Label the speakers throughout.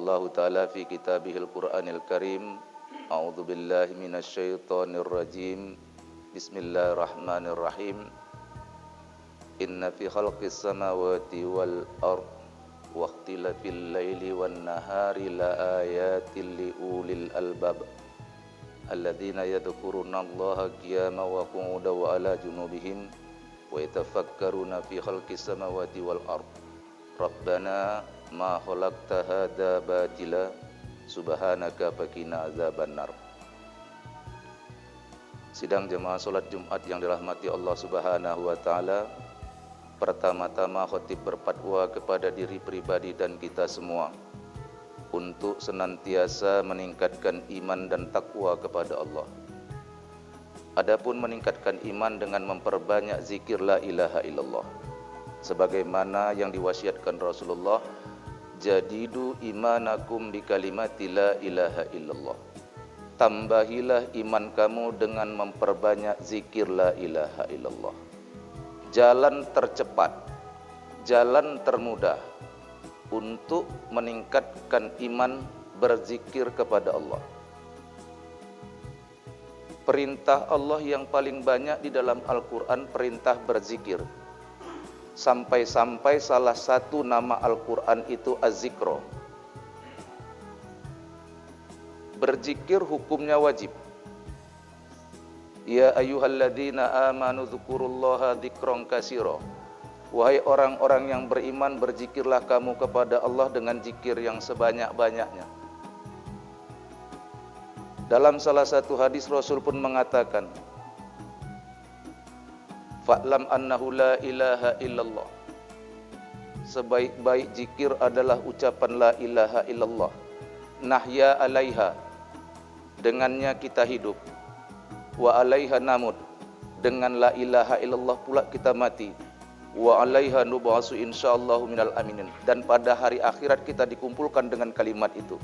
Speaker 1: Allah Ta'ala fi kitabihil Qur'anil Karim. A'udzu billahi minasyaitonir rajim. Bismillahirrahmanirrahim. Inna fi khalqis samawati wal ard wa ikhtilafil laili wan nahari la ayatin li ulil albab alladzina yadhkuruna Allaha qiyaman wa qu'udan wa ala junubihim wa yatafakkaruna fi khalqis samawati wal ard. Rabbana ma khalaqta hadza batila subhanaka faqina azabannar. Sidang jemaah salat Jumat yang dirahmati Allah Subhanahu wa taala, pertama-tama khatib berfatwa kepada diri pribadi dan kita semua untuk senantiasa meningkatkan iman dan takwa kepada Allah. Adapun meningkatkan iman dengan memperbanyak zikir la ilaha illallah, sebagaimana yang diwasiatkan Rasulullah, jadidu imanakum bi kalimati la ilaha illallah. Tambahilah iman kamu dengan memperbanyak zikir la ilaha illallah. Jalan tercepat, jalan termudah untuk meningkatkan iman berzikir kepada Allah. Perintah Allah yang paling banyak di dalam Al-Quran perintah berzikir. Sampai-sampai salah satu nama Al-Quran itu Az-Zikro. Berzikir hukumnya wajib. Ya ayyuhalladzina amanu dzkurullaha dzikran katsira. Wahai orang-orang yang beriman, berzikirlah kamu kepada Allah dengan zikir yang sebanyak-banyaknya. Dalam salah satu hadis Rasul pun mengatakan, fa'lam annahu la ilaha illallah. Sebaik-baik zikir adalah ucapan la ilaha illallah. Nahya alaiha, dengannya kita hidup. Wa alaiha namut, dengan la ilaha illallah pula kita mati. Wa alaiha nub'atsu insyaallahu minal aminin, dan pada hari akhirat kita dikumpulkan dengan kalimat itu.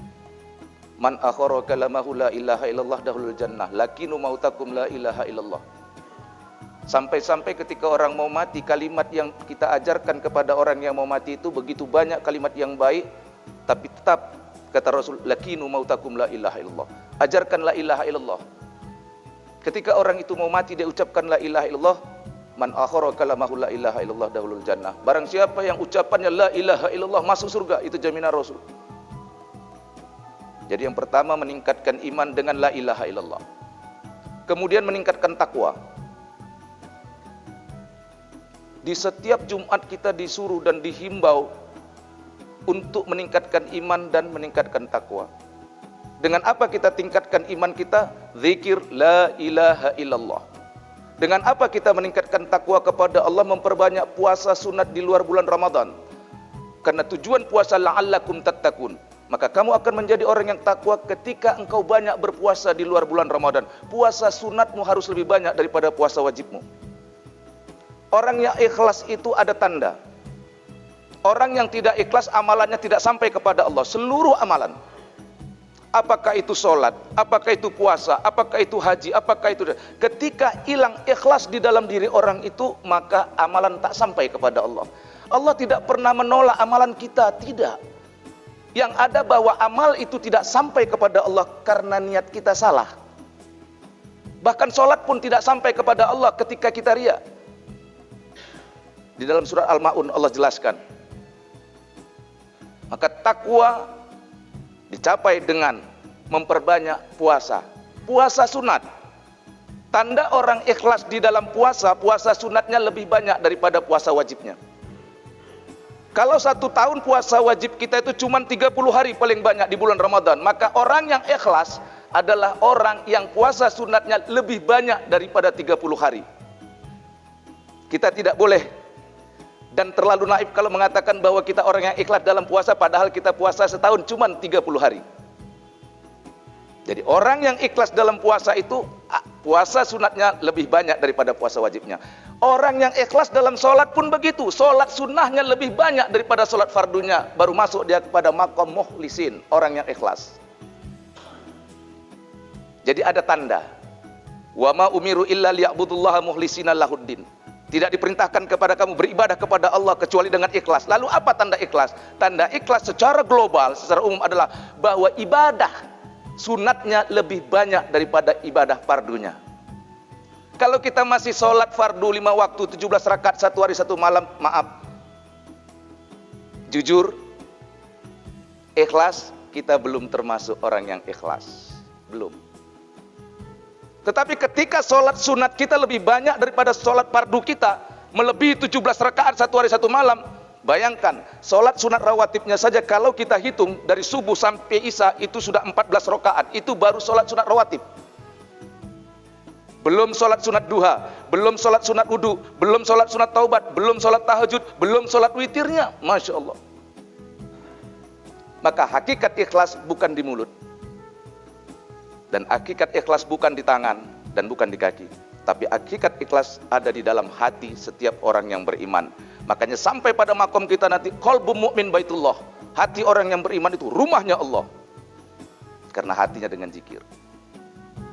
Speaker 1: Man akhara kalamahu la ilaha illallah dahulul jannah, lakinu mautakum la ilaha illallah. Sampai-sampai ketika orang mau mati, kalimat yang kita ajarkan kepada orang yang mau mati itu begitu banyak kalimat yang baik, tapi tetap kata Rasul, lakinu mautakum la ilaha illallah. Ajarkan la ilaha illallah. Ketika orang itu mau mati, dia ucapkan la ilaha illallah. Man akhara kalamahu la ilaha illallah dahulul jannah. Barang siapa yang ucapannya la ilaha illallah masuk surga, itu jaminan Rasul. Jadi yang pertama meningkatkan iman dengan la ilaha illallah. Kemudian meningkatkan takwa. Di setiap Jumat kita disuruh dan dihimbau untuk meningkatkan iman dan meningkatkan takwa. Dengan apa kita tingkatkan iman kita? Zikir la ilaha illallah. Dengan apa kita meningkatkan takwa kepada Allah? Memperbanyak puasa sunat di luar bulan Ramadan. Karena tujuan puasa la'allakum tattaqun. Maka kamu akan menjadi orang yang takwa ketika engkau banyak berpuasa di luar bulan Ramadan. Puasa sunatmu harus lebih banyak daripada puasa wajibmu. Orang yang ikhlas itu ada tanda. Orang yang tidak ikhlas amalannya tidak sampai kepada Allah. Seluruh amalan, apakah itu sholat, apakah itu puasa, apakah itu haji, apakah itu, ketika hilang ikhlas di dalam diri orang itu, maka amalan tak sampai kepada Allah. Allah tidak pernah menolak amalan kita, tidak. Yang ada bahwa amal itu tidak sampai kepada Allah karena niat kita salah. Bahkan sholat pun tidak sampai kepada Allah ketika kita riya. Di dalam surat Al-Ma'un Allah jelaskan. Maka takwa dicapai dengan memperbanyak puasa. Puasa sunat. Tanda orang ikhlas di dalam puasa, puasa sunatnya lebih banyak daripada puasa wajibnya. Kalau 1 tahun puasa wajib kita itu cuma 30 hari paling banyak di bulan Ramadan, maka orang yang ikhlas adalah orang yang puasa sunatnya lebih banyak daripada 30 hari. Kita tidak boleh dan terlalu naif kalau mengatakan bahwa kita orang yang ikhlas dalam puasa, padahal kita puasa setahun cuma 30 hari. Jadi orang yang ikhlas dalam puasa itu puasa sunatnya lebih banyak daripada puasa wajibnya. Orang yang ikhlas dalam sholat pun begitu, sholat sunnahnya lebih banyak daripada sholat fardunya. Baru masuk dia kepada maqam mukhlisin, orang yang ikhlas. Jadi ada tanda. Wa ma umiru illa liya'budullaha mukhlisina lahuddin. Tidak diperintahkan kepada kamu beribadah kepada Allah kecuali dengan ikhlas. Lalu apa tanda ikhlas? Tanda ikhlas secara global, secara umum adalah bahwa ibadah sunatnya lebih banyak daripada ibadah fardunya. Kalau kita masih sholat fardu 5 waktu 17 rakaat 1 hari 1 malam, maaf, jujur, ikhlas, kita belum termasuk orang yang ikhlas. Belum. Tetapi ketika sholat sunat kita lebih banyak daripada sholat fardu kita, melebihi 17 rakaat 1 hari 1 malam, bayangkan, sholat sunat rawatibnya saja kalau kita hitung dari subuh sampai isya itu sudah 14 rakaat, itu baru sholat sunat rawatib. Belum sholat sunat duha, belum sholat sunat wudu, belum sholat sunat taubat, belum sholat tahajud, belum sholat witirnya. Masya Allah. Maka hakikat ikhlas bukan di mulut, dan hakikat ikhlas bukan di tangan dan bukan di kaki, tapi hakikat ikhlas ada di dalam hati setiap orang yang beriman. Makanya sampai pada makom kita nanti, qalbu mu'min baitullah, hati orang yang beriman itu rumahnya Allah, karena hatinya dengan zikir.